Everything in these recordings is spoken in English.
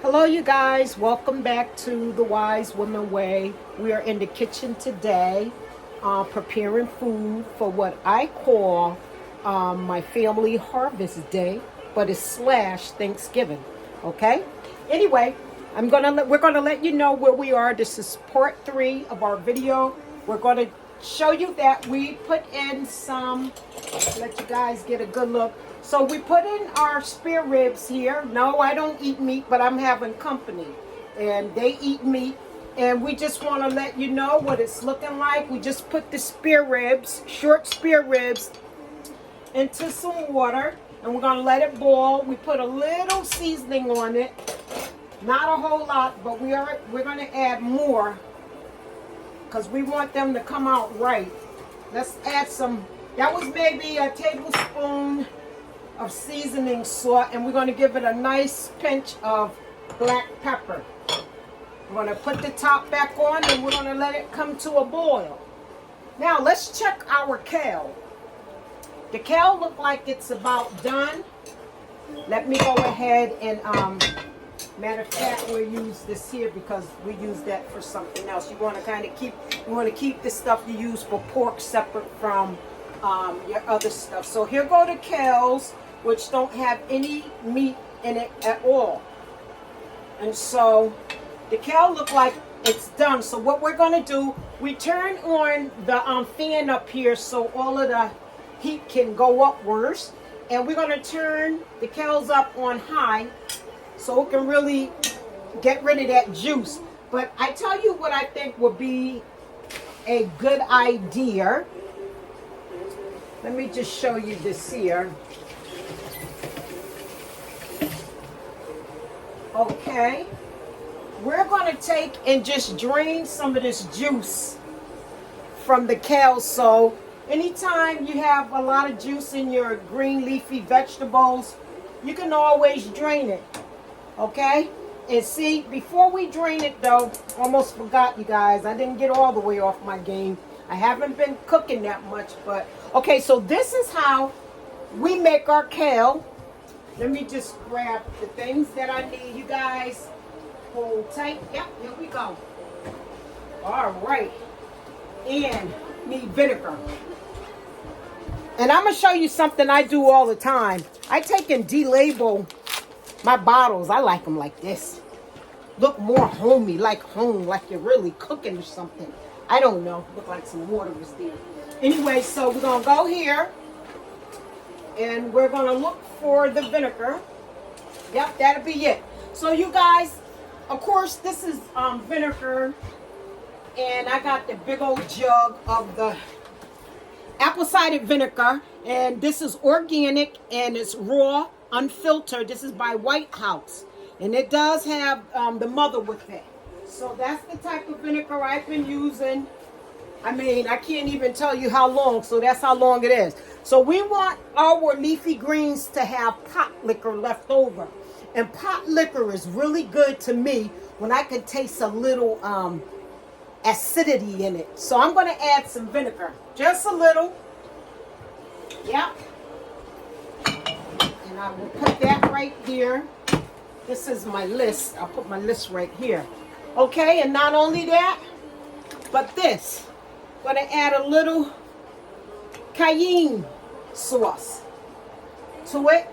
Hello, you guys. Welcome back to the Wise Woman Way. We are in the kitchen today, preparing food for what I call my family harvest day, but it's slash Thanksgiving. Okay. Anyway, we're gonna let you know where we are. This is part 3 of our video. We're gonna show you that we put in some. Let you guys get a good look. So we put in our spare ribs here. No, I don't eat meat, but I'm having company. And they eat meat. And we just want to let you know what it's looking like. We just put the spare ribs, short spare ribs, into some water. And we're going to let it boil. We put a little seasoning on it. Not a whole lot, but we're going to add more. Because we want them to come out right. Let's add some. That was maybe a tablespoon of seasoning salt, and we're going to give it a nice pinch of black pepper. We're going to put the top back on, and we're going to let it come to a boil. Now let's check our kale. The kale look like it's about done. Let me go ahead and matter of fact, we'll use this here because we use that for something else. You want to kind of keep the stuff you use for pork separate from your other stuff. So here go the kales, which don't have any meat in it at all. And so the kale look like it's done. So what we're going to do, we turn on the fan up here so all of the heat can go upwards. And we're going to turn the kales up on high so it can really get rid of that juice. But I tell you what I think would be a good idea. Let me just show you this here. Okay, we're going to take and just drain some of this juice from the kale. So anytime you have a lot of juice in your green leafy vegetables, you can always drain it. Okay, and see, before we drain it though, almost forgot, you guys, I didn't get all the way off my game. I haven't been cooking that much, but okay, so this is how we make our kale. Let me just grab the things that I need. You guys hold tight. Yep, here we go. All right. And need vinegar. And I'm going to show you something I do all the time. I take and delabel my bottles. I like them like this. Look more homey, like home, like you're really cooking or something. I don't know. Look like some water was there. Anyway, so we're going to go here. And we're going to look for the vinegar. Yep, that'll be it. So you guys, of course, this is vinegar. And I got the big old jug of the apple cider vinegar. And this is organic and it's raw, unfiltered. This is by White House. And it does have the mother with it. So that's the type of vinegar I've been using. I mean, I can't even tell you how long, so that's how long it is. So we want our leafy greens to have pot liquor left over. And pot liquor is really good to me when I can taste a little acidity in it. So I'm going to add some vinegar. Just a little. Yep. And I will put that right here. This is my list. I'll put my list right here. Okay, and not only that, but this. I'm going to add a little cayenne sauce to it.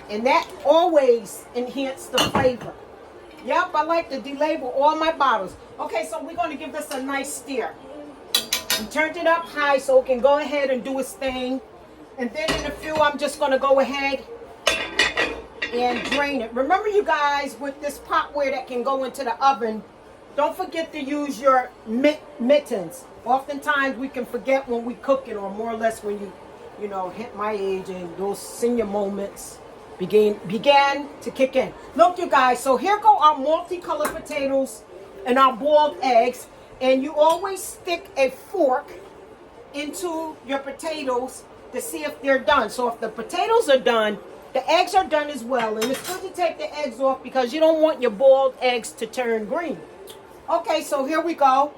And that always enhances the flavor. Yep, I like to delabel all my bottles. Okay, so we're going to give this a nice stir. We turned it up high so it can go ahead and do its thing. And then in a few, I'm just going to go ahead and drain it. Remember, you guys, with this potware that can go into the oven, don't forget to use your mittens. Oftentimes we can forget when we cook it, or more or less when you know, hit my age and those senior moments began to kick in. Look, you guys, so here go our multicolored potatoes and our boiled eggs. And you always stick a fork into your potatoes to see if they're done. So if the potatoes are done, the eggs are done as well. And it's good to take the eggs off because you don't want your boiled eggs to turn green. Okay, so here we go.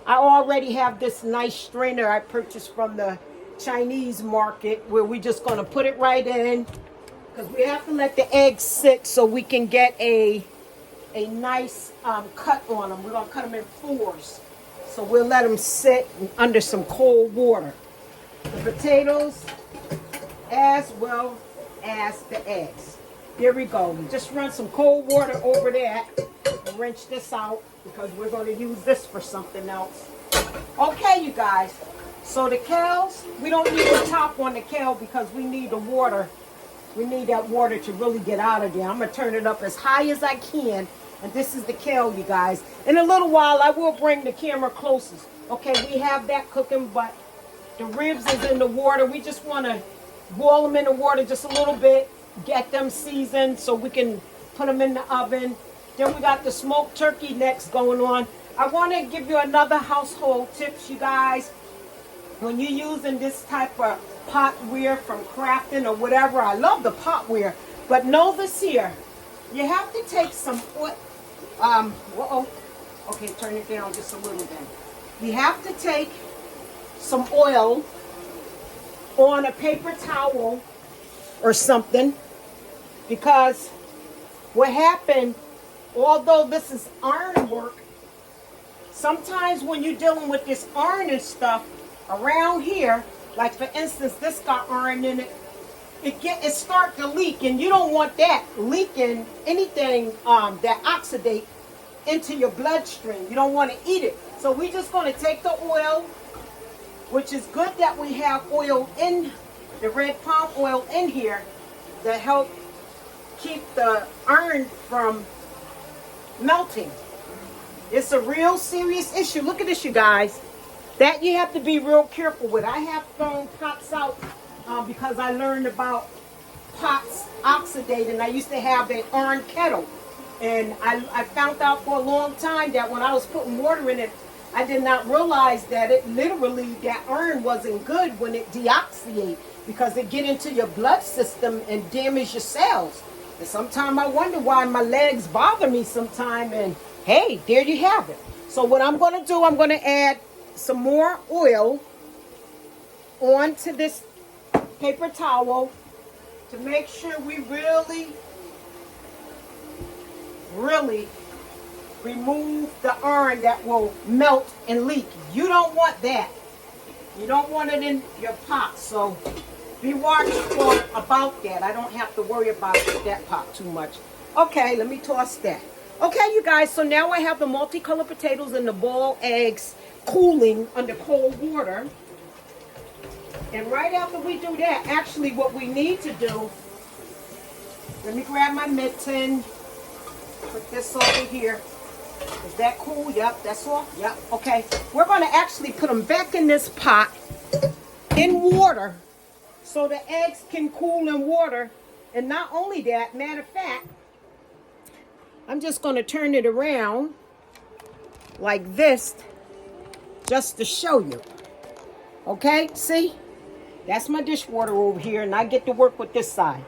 I already have this nice strainer I purchased from the Chinese market where we're just going to put it right in because we have to let the eggs sit so we can get a a nice cut on them. We're going to cut them in fours. So we'll let them sit under some cold water. The potatoes as well as the eggs. There we go. Just run some cold water over that and rinse this out because we're going to use this for something else. Okay, you guys. So the kales, we don't need the top on the kale because we need the water. We need that water to really get out of there. I'm going to turn it up as high as I can. And this is the kale, you guys. In a little while, I will bring the camera closest. Okay, we have that cooking, but the ribs is in the water. We just want to boil them in the water just a little bit. Get them seasoned so we can put them in the oven. Then we got the smoked turkey necks going on. I want to give you another household tips, you guys. When you're using this type of potware from crafting or whatever, I love the potware, but know this here. You have to take some oil. Okay, turn it down just a little bit. You have to take some oil on a paper towel or something, because what happened, although this is iron work, sometimes when you're dealing with this iron and stuff around here, like for instance, this got iron in it, it start to leak, and you don't want that leaking anything that oxidate into your bloodstream. You don't want to eat it. So we're just going to take the oil, which is good that we have oil in the red palm oil in here to help keep the iron from melting. It's a real serious issue. Look at this, you guys. That you have to be real careful with. I have thrown pots out because I learned about pots oxidating. I used to have an iron kettle. And I found out for a long time that when I was putting water in it, I did not realize that it literally, that iron wasn't good when it deoxidate, because it get into your blood system and damage your cells. And sometimes I wonder why my legs bother me sometime, and hey, there you have it. So what I'm going to do, I'm going to add some more oil onto this paper towel to make sure we really remove the iron that will melt and leak. You don't want that. You don't want it in your pot. So be watchful about that. I don't have to worry about that pot too much. Okay, let me toss that. Okay, you guys, so now I have the multicolored potatoes and the boiled eggs cooling under cold water. And right after we do that, actually what we need to do, let me grab my mitten, put this over here. Is that cool? Yep, that's all. Yep, okay. We're going to actually put them back in this pot in water so the eggs can cool in water. And not only that, matter of fact, I'm just going to turn it around like this just to show you. Okay, see? That's my dishwater over here, and I get to work with this side.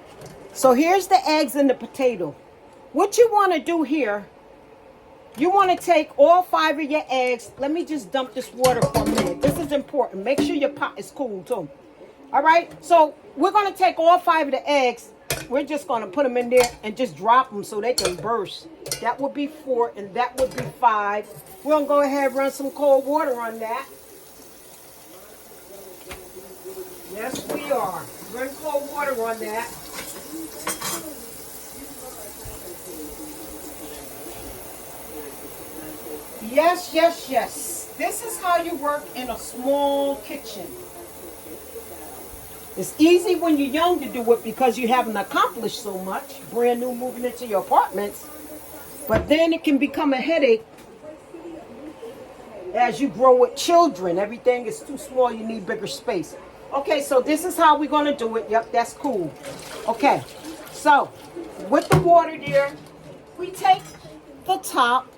So here's the eggs and the potato. What you want to do here, you want to take all 5 of your eggs. Let me just dump this water for a minute. This is important. Make sure your pot is cool too. All right, so we're going to take all 5 of the eggs. We're just going to put them in there and just drop them so they can burst. That would be 4, and that would be 5. We're going to go ahead and run some cold water on that. Yes, we are. Run cold water on that. Yes, yes, yes. This is how you work in a small kitchen. It's easy when you're young to do it because you haven't accomplished so much, brand new moving into your apartments. But then it can become a headache as you grow with children. Everything is too small, you need bigger space. Okay, so this is how we're going to do it. Yep, that's cool. Okay, so with the water there, we take the top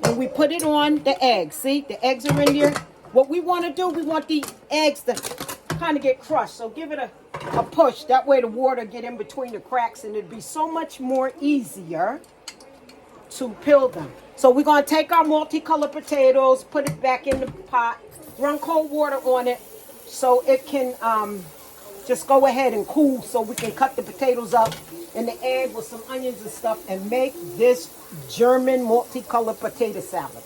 and we put it on the eggs. See, the eggs are in there. What we want to do, we want the eggs to kind of get crushed. So give it a push. That way the water get in between the cracks and it'd be so much more easier to peel them. So we're going to take our multicolored potatoes, put it back in the pot, run cold water on it so it can just go ahead and cool so we can cut the potatoes up and the egg with some onions and stuff and make this German multicolored potato salad.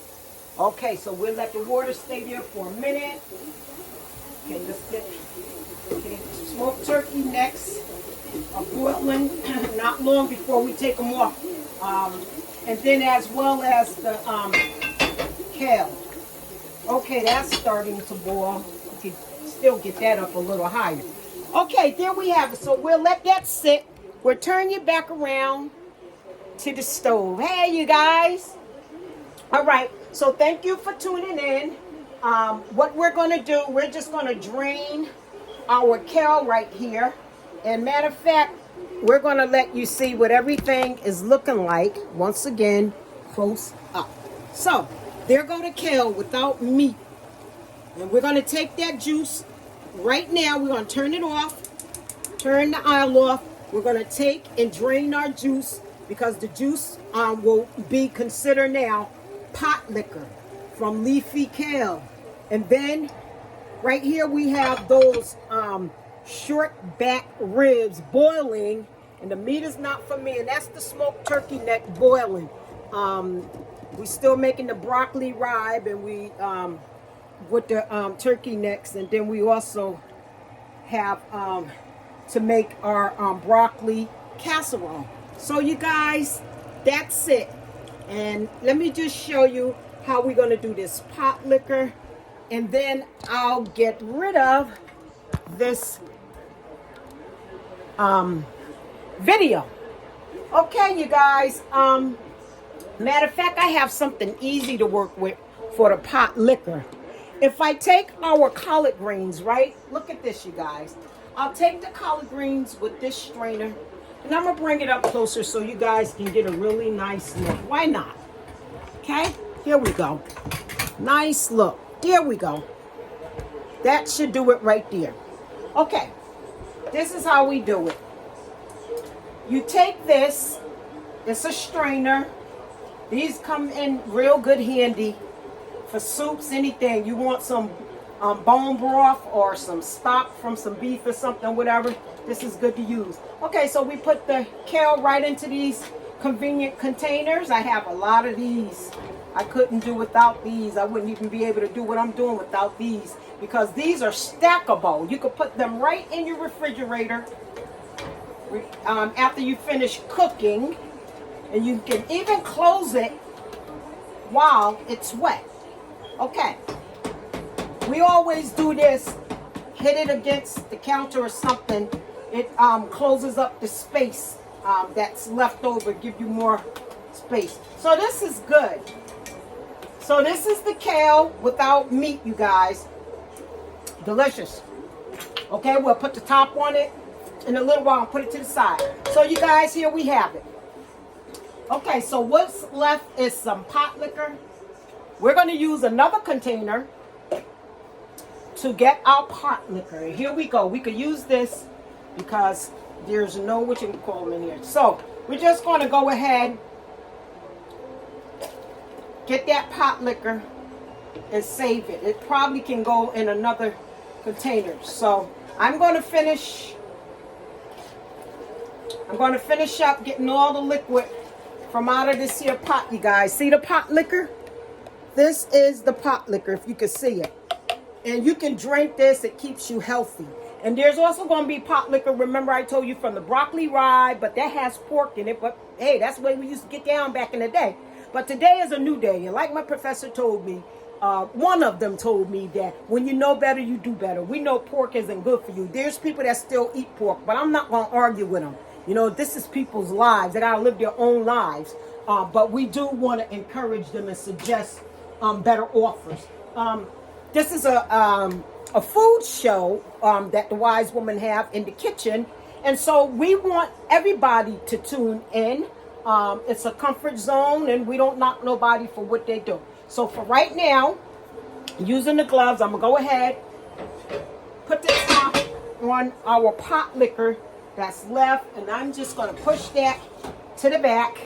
Okay, so we'll let the water stay there for a minute. Okay, let's get smoked turkey necks are boiling not long before we take them off. And then as well as the kale. Okay, that's starting to boil. You can still get that up a little higher. Okay, there we have it. So we'll let that sit. We'll turn you back around to the stove. Hey, you guys. All right, so thank you for tuning in. What we're going to do, we're just going to drain our kale right here. And matter of fact, we're going to let you see what everything is looking like, once again, close up. So, there go the kale without meat. And we're going to take that juice right now. We're going to turn it off, turn the aisle off. We're going to take and drain our juice because the juice will be considered now pot liquor from leafy kale. And then right here we have those short back ribs boiling, and the meat is not for me, and that's the smoked turkey neck boiling. We still making the broccoli ribe, and we with the turkey necks, and then we also have to make our broccoli casserole. So you guys, that's it. And let me just show you how we're going to do this pot liquor, and then I'll get rid of this video. Okay, you guys. Matter of fact, I have something easy to work with for the pot liquor. If I take our collard greens, right? Look at this, you guys. I'll take the collard greens with this strainer, and I'm gonna bring it up closer so you guys can get a really nice look. Why not? Okay, here we go. Nice look. There we go. That should do it right there. Okay, this is how we do it. You take this, it's a strainer. These come in real good handy for soups, anything. You want some bone broth or some stock from some beef or something, whatever. This is good to use. Okay, so we put the kale right into these convenient containers. I have a lot of these. I couldn't do without these. I wouldn't even be able to do what I'm doing without these, because these are stackable. You could put them right in your refrigerator after you finish cooking, and you can even close it while it's wet. Okay, we always do this, hit it against the counter or something. It closes up the space that's left over, give you more space. So this is good. So this is the kale without meat, you guys. Delicious. Okay, we'll put the top on it in a little while and put it to the side. So you guys, here we have it. Okay, so what's left is some pot liquor. We're going to use another container to get our pot liquor. Here we go. We could use this because there's no what you can call them in here. So we're just going to go ahead, get that pot liquor and save it. It probably can go in another container. So I'm going to finish up getting all the liquid from out of this here pot, you guys. See the pot liquor? This is the pot liquor, if you can see it. And you can drink this. It keeps you healthy. And there's also going to be pot liquor. Remember I told you from the broccoli rye, but that has pork in it. But hey, that's the way we used to get down back in the day. But today is a new day. And like my professor told me, one of them told me that when you know better, you do better. We know pork isn't good for you. There's people that still eat pork, but I'm not going to argue with them. You know, this is people's lives. They got to live their own lives. But we do want to encourage them and suggest better offers. This is a food show that the Wise Woman have in the kitchen. And so we want everybody to tune in. It's a comfort zone, and we don't knock nobody for what they do. So for right now, using the gloves, I'm going to go ahead, put the top on our pot liquor that's left, and I'm just going to push that to the back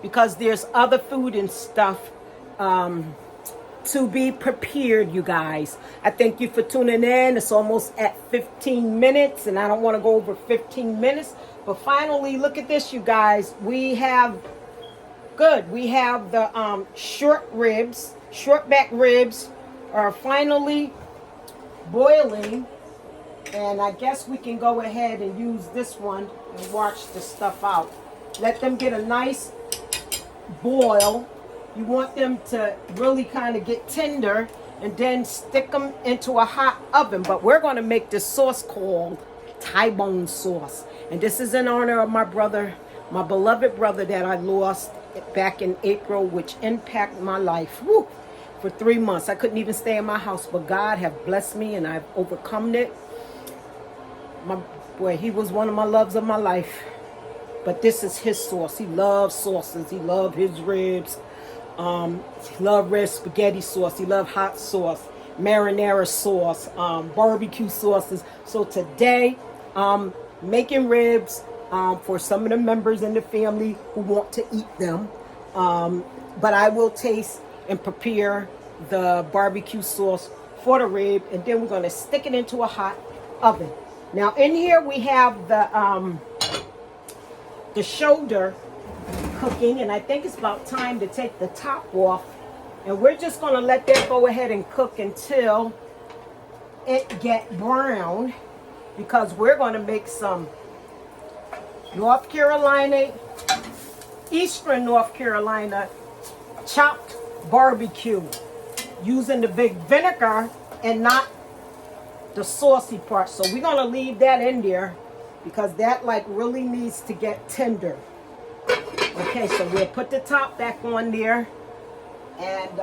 because there's other food and stuff to be prepared, you guys. I thank you for tuning in. It's almost at 15 minutes, and I don't want to go over 15 minutes. But finally, look at this, you guys. We have the short back ribs are finally boiling. And I guess we can go ahead and use this one and wash the stuff out. Let them get a nice boil. You want them to really kind of get tender, and then stick them into a hot oven. But we're going to make this sauce called Thai bone sauce. And this is in honor of my brother, my beloved brother that I lost back in April, which impacted my life. Woo! For 3 months. I couldn't even stay in my house, but God have blessed me and I've overcome it. My boy, he was one of my loves of my life. But this is his sauce. He loves sauces. He loved his ribs. He loved red spaghetti sauce. He loved hot sauce, marinara sauce, barbecue sauces. So today, making ribs for some of the members in the family who want to eat them. But I will taste and prepare the barbecue sauce for the rib, and then we're going to stick it into a hot oven. Now in here we have the shoulder cooking, and I think it's about time to take the top off, and we're just going to let that go ahead and cook until it get brown, because we're going to make some North Carolina, Eastern North Carolina chopped barbecue using the big vinegar and not the saucy part. So we're going to leave that in there because that like really needs to get tender. Okay, so we'll put the top back on there, and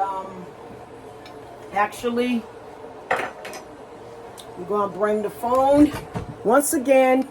actually we're going to bring the phone once again.